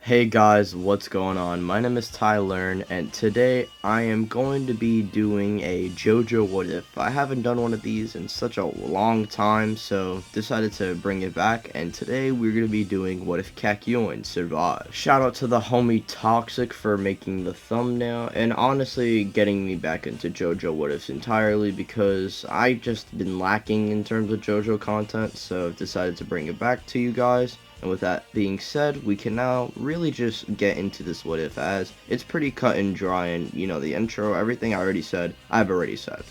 Hey guys, what's going on? My name is Tyler, and today I am going to be doing a JoJo What If. I haven't done one of these in such a long time, so decided to bring it back, and today we're going to be doing What If KAKYOIN survives. Shout out to the homie Toxic for making the thumbnail, and honestly getting me back into JoJo What Ifs entirely, because I just been lacking in terms of JoJo content, so I've decided to bring it back to you guys. And with that being said, we can now really just get into this what if, as it's pretty cut and dry, and you know, the intro, everything I've already said.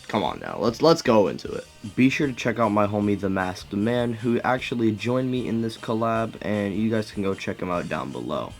Come on now, let's go into it. Be sure to check out my homie The Masked Man, who actually joined me in this collab, and you guys can go check him out down below.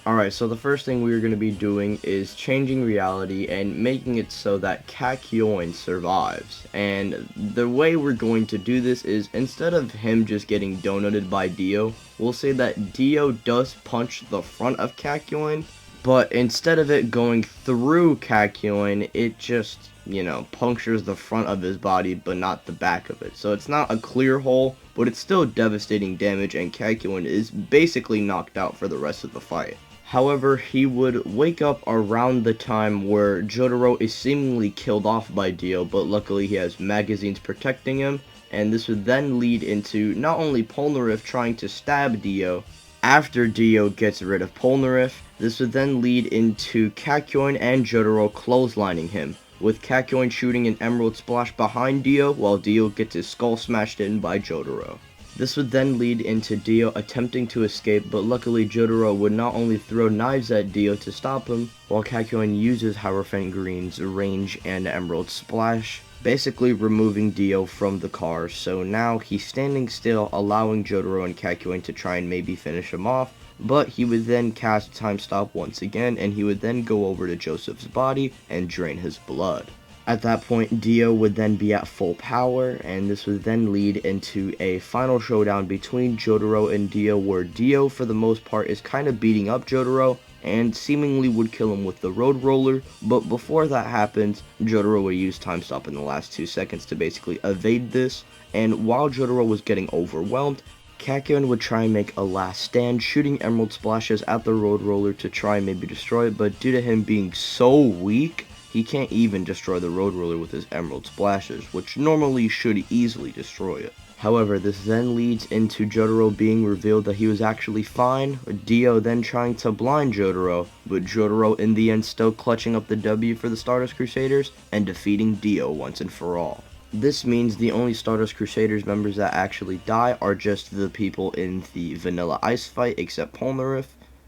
Alright, so the first thing we're going to be doing is changing reality and making it so that KAKYOIN survives. And the way we're going to do this is, instead of him just getting donuted by Dio, we'll say that Dio does punch the front of KAKYOIN, but instead of it going through KAKYOIN, it just, you know, punctures the front of his body but not the back of it. So it's not a clear hole, but it's still devastating damage, and KAKYOIN is basically knocked out for the rest of the fight. However, he would wake up around the time where Jotaro is seemingly killed off by Dio, but luckily he has magazines protecting him, and this would then lead into not only Polnareff trying to stab Dio. After Dio gets rid of Polnareff, this would then lead into KAKYOIN and Jotaro clotheslining him, with KAKYOIN shooting an Emerald Splash behind Dio while Dio gets his skull smashed in by Jotaro. This would then lead into Dio attempting to escape, but luckily Jotaro would not only throw knives at Dio to stop him, while KAKYOIN uses Hierophant Green's range and Emerald Splash, basically removing Dio from the car. So now he's standing still, allowing Jotaro and KAKYOIN to try and maybe finish him off, but he would then cast Time Stop once again, and he would then go over to Joseph's body and drain his blood. At that point, Dio would then be at full power, and this would then lead into a final showdown between Jotaro and Dio, where Dio, for the most part, is kind of beating up Jotaro and seemingly would kill him with the Road Roller, but before that happens, Jotaro would use Time Stop in the last 2 seconds to basically evade this, and while Jotaro was getting overwhelmed, KAKYOIN would try and make a last stand, shooting Emerald Splashes at the Road Roller to try and maybe destroy it, but due to him being so weak, he can't even destroy the Road Roller with his Emerald Splashes, which normally should easily destroy it. However, this then leads into Jotaro being revealed that he was actually fine, Dio then trying to blind Jotaro, but Jotaro in the end still clutching up the W for the Stardust Crusaders and defeating Dio once and for all. This means the only Stardust Crusaders members that actually die are just the people in the Vanilla Ice fight, except Polnareff,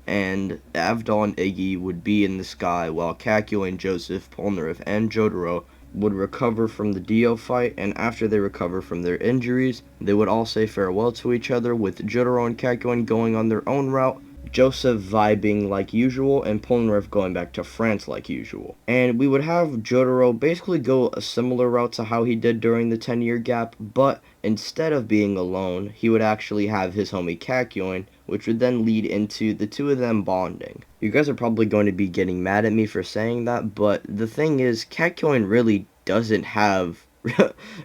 and Avdol and Iggy would be in the sky, while KAKYOIN, Joseph, Polnareff, and Jotaro would recover from the Dio fight, and after they recover from their injuries, they would all say farewell to each other, with Jotaro and KAKYOIN going on their own route, Joseph vibing like usual, and Polnareff going back to France like usual. And we would have Jotaro basically go a similar route to how he did during the 10-year gap, but instead of being alone, he would actually have his homie KAKYOIN, which would then lead into the two of them bonding. You guys are probably going to be getting mad at me for saying that, but the thing is, KAKYOIN really doesn't have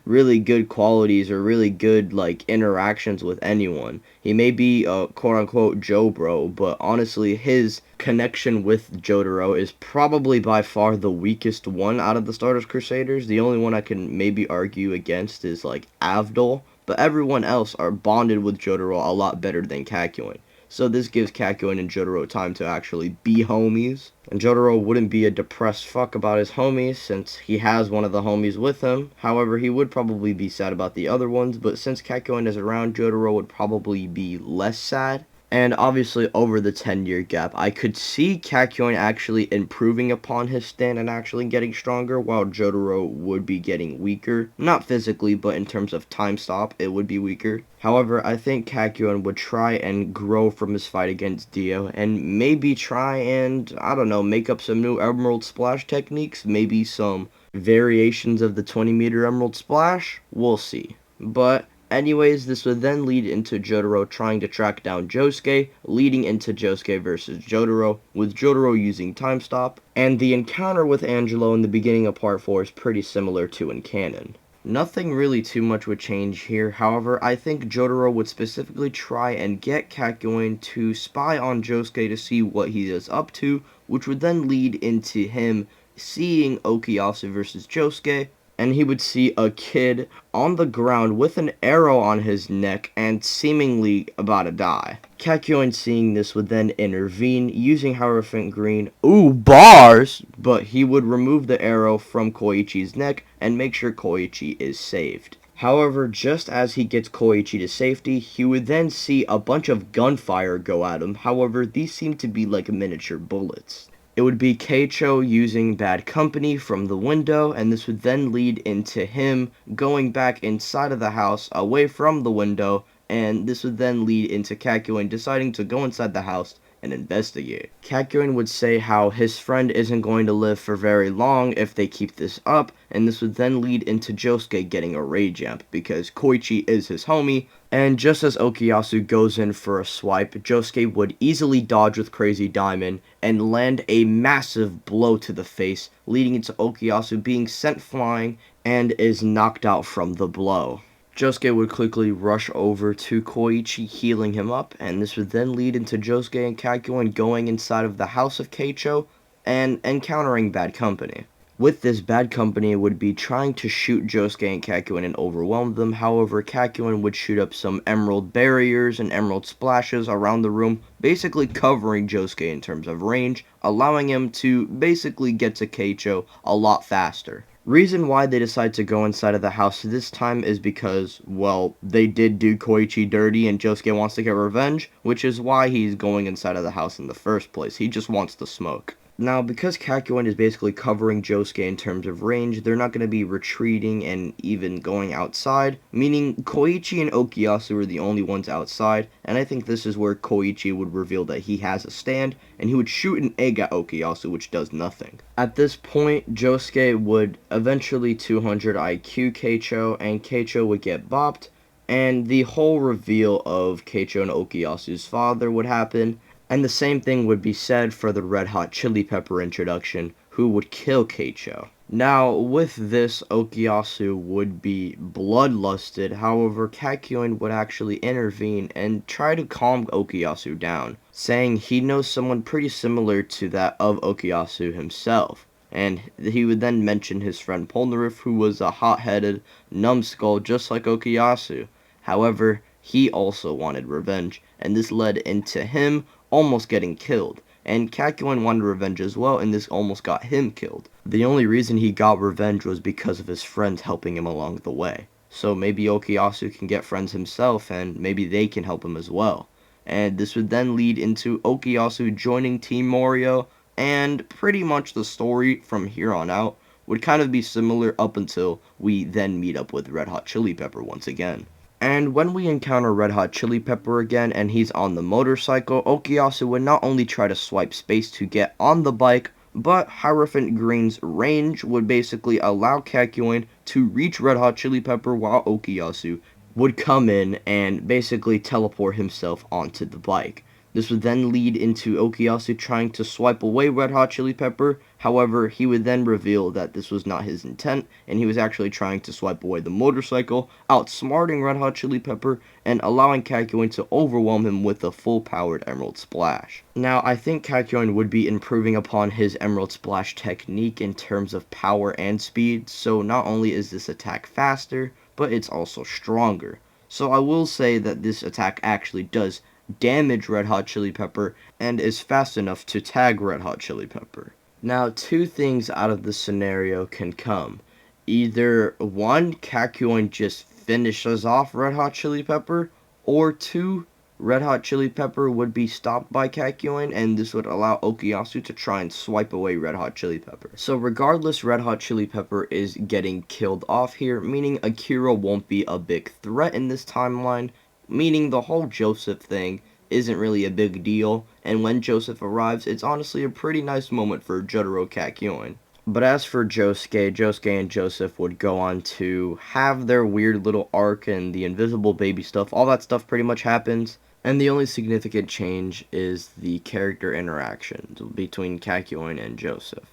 really good qualities or really good like interactions with anyone. He may be a quote-unquote Joe bro, but honestly his connection with Jotaro is probably by far the weakest one out of the Stardust Crusaders. The only one I can maybe argue against is like Avdol, but everyone else are bonded with Jotaro a lot better than KAKYOIN. So this gives KAKYOIN and Jotaro time to actually be homies. And Jotaro wouldn't be a depressed fuck about his homies, since he has one of the homies with him. However, he would probably be sad about the other ones, but since KAKYOIN is around, Jotaro would probably be less sad. And obviously, over the 10-year gap, I could see KAKYOIN actually improving upon his stand and actually getting stronger, while Jotaro would be getting weaker. Not physically, but in terms of time stop, it would be weaker. However, I think KAKYOIN would try and grow from his fight against Dio, and maybe try and, I don't know, make up some new Emerald Splash techniques, maybe some variations of the 20-meter Emerald Splash. We'll see. But anyways, this would then lead into Jotaro trying to track down Josuke, leading into Josuke versus Jotaro, with Jotaro using Time Stop, and the encounter with Angelo in the beginning of Part 4 is pretty similar to in canon. Nothing really too much would change here. However, I think Jotaro would specifically try and get KAKYOIN to spy on Josuke to see what he is up to, which would then lead into him seeing Okuyasu versus Josuke, and he would see a kid on the ground with an arrow on his neck and seemingly about to die. KAKYOIN seeing this would then intervene using Hierophant Green, ooh, bars, but he would remove the arrow from Koichi's neck and make sure Koichi is saved. However, just as he gets Koichi to safety, he would then see a bunch of gunfire go at him. However, these seem to be like miniature bullets. It would be Keicho using Bad Company from the window, and this would then lead into him going back inside of the house away from the window, and this would then lead into KAKYOIN deciding to go inside the house and investigate. KAKYOIN would say how his friend isn't going to live for very long if they keep this up, and this would then lead into Josuke getting a rage amp because Koichi is his homie, and just as Okuyasu goes in for a swipe, Josuke would easily dodge with Crazy Diamond and land a massive blow to the face, leading into Okuyasu being sent flying and is knocked out from the blow. Josuke would quickly rush over to Koichi, healing him up, and this would then lead into Josuke and KAKYOIN going inside of the house of Keicho and encountering Bad Company. With this, Bad Company would be trying to shoot Josuke and KAKYOIN and overwhelm them. However, KAKYOIN would shoot up some emerald barriers and emerald splashes around the room, basically covering Josuke in terms of range, allowing him to basically get to Keicho a lot faster. Reason why they decide to go inside of the house this time is because, well, they did do Koichi dirty and Josuke wants to get revenge, which is why he's going inside of the house in the first place. He just wants the smoke. Now, because KAKYOIN is basically covering Josuke in terms of range, they're not going to be retreating and even going outside, meaning Koichi and Okuyasu are the only ones outside, and I think this is where Koichi would reveal that he has a stand, and he would shoot an egg at Okuyasu, which does nothing. At this point, Josuke would eventually 200 IQ Keicho, and Keicho would get bopped, and the whole reveal of Keicho and Okuyasu's father would happen. And the same thing would be said for the Red Hot Chili Pepper introduction, who would kill Keicho. Now, with this, Okuyasu would be bloodlusted. However, KAKYOIN would actually intervene and try to calm Okuyasu down, saying he knows someone pretty similar to that of Okuyasu himself. And he would then mention his friend Polnareff, who was a hot-headed numbskull just like Okuyasu. However, he also wanted revenge, and this led into him almost getting killed, and KAKYOIN wanted revenge as well, and this almost got him killed. The only reason he got revenge was because of his friends helping him along the way. So maybe Okuyasu can get friends himself, and maybe they can help him as well. And this would then lead into Okuyasu joining Team Morio, and pretty much the story from here on out would kind of be similar up until we then meet up with Red Hot Chili Pepper once again. And when we encounter Red Hot Chili Pepper again and he's on the motorcycle, Okuyasu would not only try to swipe space to get on the bike, but Hierophant Green's range would basically allow KAKYOIN to reach Red Hot Chili Pepper while Okuyasu would come in and basically teleport himself onto the bike. This would then lead into Okuyasu trying to swipe away Red Hot Chili Pepper. However, he would then reveal that this was not his intent, and he was actually trying to swipe away the motorcycle, outsmarting Red Hot Chili Pepper, and allowing KAKYOIN to overwhelm him with a full-powered Emerald Splash. Now, I think KAKYOIN would be improving upon his Emerald Splash technique in terms of power and speed, so not only is this attack faster, but it's also stronger. So I will say that this attack actually does damage Red Hot Chili Pepper and is fast enough to tag Red Hot Chili Pepper. Now, two things out of this scenario can come. Either one, KAKYOIN just finishes off Red Hot Chili Pepper, or two, Red Hot Chili Pepper would be stopped by KAKYOIN, and this would allow Okuyasu to try and swipe away Red Hot Chili Pepper. So regardless, Red Hot Chili Pepper is getting killed off here, meaning Akira won't be a big threat in this timeline, meaning the whole Joseph thing isn't really a big deal, and when Joseph arrives, it's honestly a pretty nice moment for Jotaro KAKYOIN. But as for Josuke and Joseph would go on to have their weird little arc and the invisible baby stuff. All that stuff pretty much happens, and the only significant change is the character interactions between KAKYOIN and Joseph.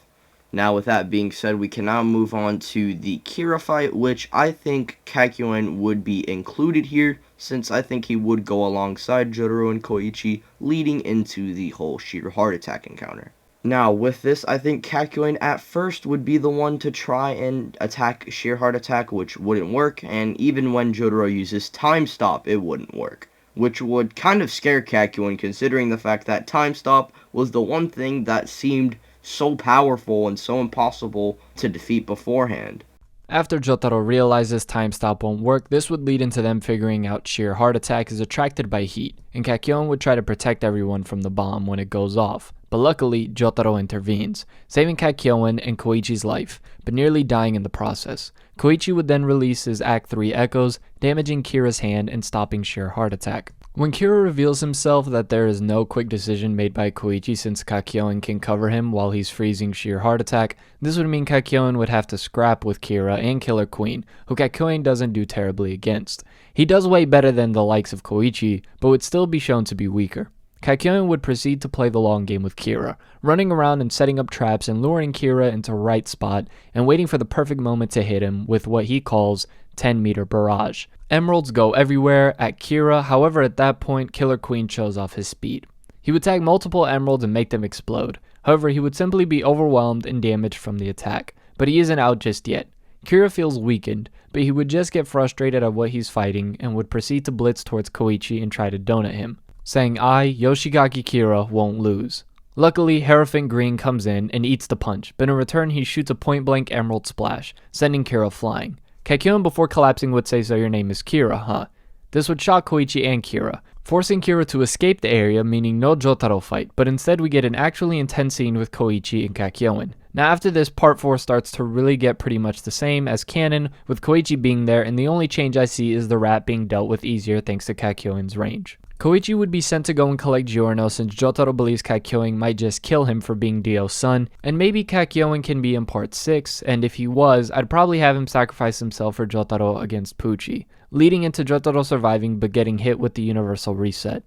Now, with that being said, we can now move on to the Kira fight, which I think KAKYOIN would be included here, since I think he would go alongside Jotaro and Koichi, leading into the whole sheer heart attack encounter. Now, with this, I think KAKYOIN at first would be the one to try and attack sheer heart attack, which wouldn't work, and even when Jotaro uses time stop, it wouldn't work, which would kind of scare KAKYOIN, considering the fact that time stop was the one thing that seemed so powerful and so impossible to defeat beforehand. After Jotaro realizes time stop won't work, this would lead into them figuring out sheer heart attack is attracted by heat, and KAKYOIN would try to protect everyone from the bomb when it goes off. But luckily, Jotaro intervenes, saving KAKYOIN and Koichi's life, but nearly dying in the process. Koichi would then release his Act 3 echoes, damaging Kira's hand and stopping sheer heart attack. When Kira reveals himself that there is no quick decision made by Koichi since KAKYOIN can cover him while he's freezing sheer heart attack, this would mean KAKYOIN would have to scrap with Kira and Killer Queen, who KAKYOIN doesn't do terribly against. He does way better than the likes of Koichi, but would still be shown to be weaker. KAKYOIN would proceed to play the long game with Kira, running around and setting up traps and luring Kira into right spot and waiting for the perfect moment to hit him with what he calls 10-meter barrage. Emeralds go everywhere at Kira, however at that point Killer Queen shows off his speed. He would tag multiple emeralds and make them explode, however he would simply be overwhelmed and damaged from the attack, but he isn't out just yet. Kira feels weakened, but he would just get frustrated at what he's fighting and would proceed to blitz towards Koichi and try to donut him, saying I, Yoshigaki Kira, won't lose. Luckily, Hierophant Green comes in and eats the punch, but in return he shoots a point-blank emerald splash, sending Kira flying. KAKYOIN before collapsing would say, so your name is Kira, huh? This would shock Koichi and Kira, forcing Kira to escape the area, meaning no Jotaro fight, but instead we get an actually intense scene with Koichi and KAKYOIN. Now after this, part 4 starts to really get pretty much the same as canon, with Koichi being there, and the only change I see is the rat being dealt with easier thanks to KAKYOIN's range. Koichi would be sent to go and collect Giorno since Jotaro believes KAKYOIN might just kill him for being Dio's son, and maybe KAKYOIN can be in part 6, and if he was, I'd probably have him sacrifice himself for Jotaro against Pucci, leading into Jotaro surviving but getting hit with the universal reset.